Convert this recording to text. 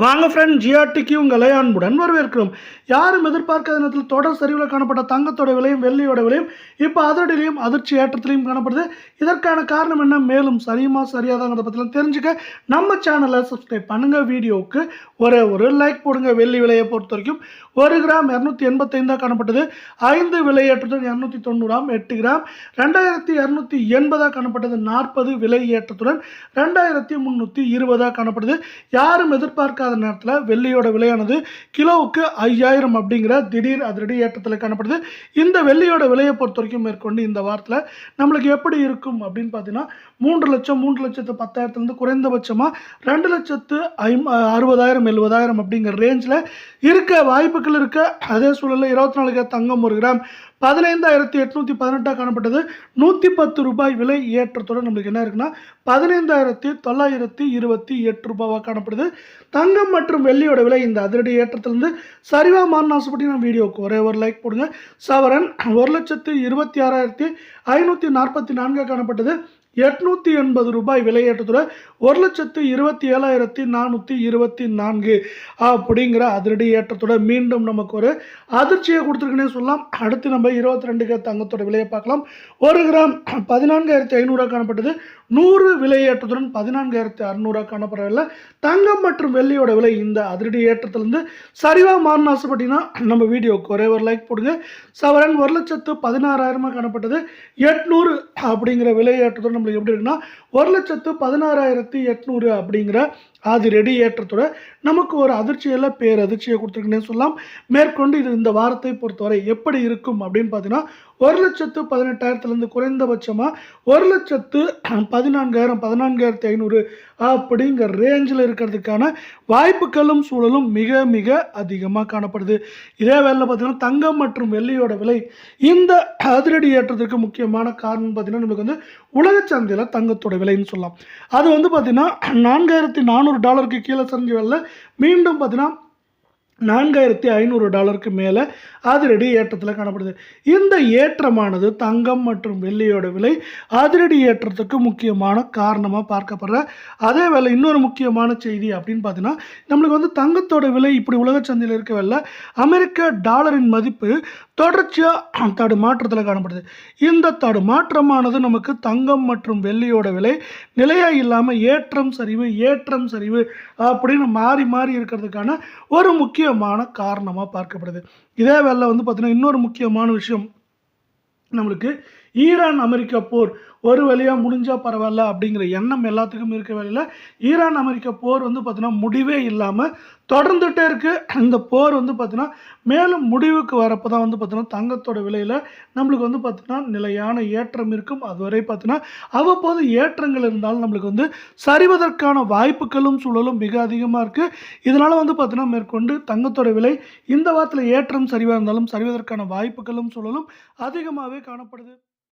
வாங்க ஃப்ரெண்ட், ஜிஆர்டிக்கு உங்களை அன்புடன் வரவேற்கிறோம். யாரும் எதிர்பார்க்காத நேரத்தில் தொடர் சரிவில் காணப்பட்ட தங்கத்தோட விலையும் வெள்ளியோட விலையும் இப்போ அதிரடியிலையும் அதிர்ச்சி ஏற்றத்திலையும் காணப்படுது. இதற்கான காரணம் என்ன, மேலும் சரியுமா சரியாதாங்கிறத பற்றிலாம் தெரிஞ்சுக்க நம்ம சேனலை சப்ஸ்கிரைப் பண்ணுங்க. வீடியோவுக்கு ஒரு லைக் போடுங்க. வெள்ளி விலையை பொறுத்த வரைக்கும் 1 கிராம் 285 காணப்பட்டது. 5 விலை ஏற்றத்துடன் 290, 8 கிராம் 2280 காணப்பட்டது. 40 விலை ஏற்றத்துடன் 2320 காணப்படுது. யாரும் எதிர்பார்க்காத நேரத்தில் வெள்ளியோட விலையானது கிலோவுக்கு 5000 அப்படிங்கிற திடீர் அதிரடி ஏற்றத்தில் காணப்படுது. இந்த வெள்ளியோட விலையை பொறுத்த வரைக்கும் மேற்கொண்டு இந்த வாரத்தில் நம்மளுக்கு எப்படி இருக்கும் அப்படின்னு பார்த்தீங்கன்னா 3 லட்சம் 3,10,000 குறைந்தபட்சமாக 2,60,000 70,000 அப்படிங்கிற ரேஞ்சில் இருக்க வாய்ப்புகள் இருக்க. அதே சூழலில் 24 தங்கம் 1 கிராம் 15,818 காணப்பட்டது. 110 ரூபாய் விலை ஏற்றத்துடன் நம்மளுக்கு என்ன இருக்குன்னா 15,928 ரூபாவாக காணப்படுது. தங்கம் மற்றும் வெள்ளியோட விலை இந்த அதிரடி ஏற்றத்திலிருந்து சரிவாக மாறின ஆசைப்பட்டு நான் வீடியோவுக்கு ஒரு லைக் போடுங்க. சவரன் 1,26,544 காணப்பட்டது. 880 ரூபாய் விலை ஏற்றத்துடன் 1,27,424 அப்படிங்கிற அதிரடி ஏற்றத்துடன் மீண்டும் நமக்கு ஒரு அதிர்ச்சியை கொடுத்துருக்குன்னே சொல்லலாம். அடுத்து நம்ம 22 தங்கத்தோட விலையை பார்க்கலாம். 1 கிராம் 14,500 காணப்பட்டது. 100 விலை ஏற்றத்துடன் 14,600 காணப்படவில்லை. தங்கம் மற்றும் வெள்ளியோட விலை இந்த அதிரடி ஏற்றத்திலிருந்து சரிவாக மாறின ஆசைப்பட்டீங்கன்னா நம்ம வீடியோவுக்கு ஒரு லைக் போடுங்க. சவரன் 1,16,000 காணப்பட்டது. 800 அப்படிங்கிற விலை ஏற்றத்துடன் நம்மளுக்கு எப்படி இருக்குன்னா 1,16,800 அப்படிங்கிற அதிரடி ஏற்றத்தோட நமக்கு ஒரு அதிர்ச்சியில் பேரதிர்ச்சியை கொடுத்துருக்குன்னே சொல்லலாம். மேற்கொண்டு இது இந்த வாரத்தை பொறுத்தவரை எப்படி இருக்கும் அப்படின்னு பார்த்தீங்கன்னா 1,18,000 குறைந்தபட்சமாக 1,14,000 14,500 அப்படிங்கிற ரேஞ்சில் இருக்கிறதுக்கான வாய்ப்புகளும் சூழலும் மிக மிக அதிகமாக காணப்படுது. இதே வேளையில் பார்த்தீங்கன்னா தங்கம் மற்றும் வெள்ளியோட விலை இந்த அதிரடி ஏற்றத்துக்கு முக்கியமான காரணம் பார்த்தீங்கன்னா நம்மளுக்கு வந்து உலக சந்தையில் தங்கத்தோட விலைன்னு சொல்லலாம். அது வந்து பார்த்தீங்கன்னா $4,400 கீழே சரிஞ்ச வேலை மீண்டும் பார்த்தீங்கன்னா $4,500 மேலே அதிரடி ஏற்றத்தில் காணப்படுது. இந்த ஏற்றமானது தங்கம் மற்றும் வெள்ளியோட விலை அதிரடி ஏற்றத்துக்கு முக்கியமான காரணமாக பார்க்கப்படுற. அதே வேளை இன்னொரு முக்கியமான செய்தி அப்படின்னு பார்த்தீங்கன்னா நம்மளுக்கு வந்து தங்கத்தோட விலை இப்படி உலக சந்தையில் இருக்கவில்லை. அமெரிக்க டாலரின் மதிப்பு தொடர்ச்சியாக தடுமாற்றத்தில் காணப்படுது. இந்த தடுமாற்றமானது நமக்கு தங்கம் மற்றும் வெள்ளியோட விலை நிலையாக இல்லாமல் ஏற்றம் சரிவு அப்படின்னு மாறி மாறி இருக்கிறதுக்கான ஒரு முக்கியமான காரணமாக பார்க்கப்படுது. இதே வேளை வந்து பார்த்தீங்கன்னா இன்னொரு முக்கியமான விஷயம், நம்மளுக்கு ஈரான் அமெரிக்கா போர் ஒரு வழியாக முடிஞ்சால் பரவாயில்ல அப்படிங்கிற எண்ணம் எல்லாத்துக்கும் இருக்க வேலையில் ஈரான் அமெரிக்கா போர் வந்து பார்த்தீங்கன்னா முடிவே இல்லாமல் தொடர்ந்துகிட்டே இருக்குது. இந்த போர் வந்து பார்த்தீங்கன்னா மேலும் முடிவுக்கு வரப்போ தான் வந்து பார்த்தீங்கன்னா தங்கத்தோட விலையில் நம்மளுக்கு வந்து பார்த்தீங்கன்னா நிலையான ஏற்றம் இருக்கும். அதுவரை பார்த்தீங்கன்னா அவ்வப்போது ஏற்றங்கள் இருந்தாலும் நம்மளுக்கு வந்து சரிவதற்கான வாய்ப்புகளும் சூழலும் மிக அதிகமாக இருக்குது. இதனால் வந்து பார்த்தீங்கன்னா மேற்கொண்டு தங்கத்தோட விலை இந்த வாரத்தில் ஏற்றம் சரிவாக இருந்தாலும் சரிவதற்கான வாய்ப்புகளும் சூழலும் அதிகமாகவே காணப்படுது.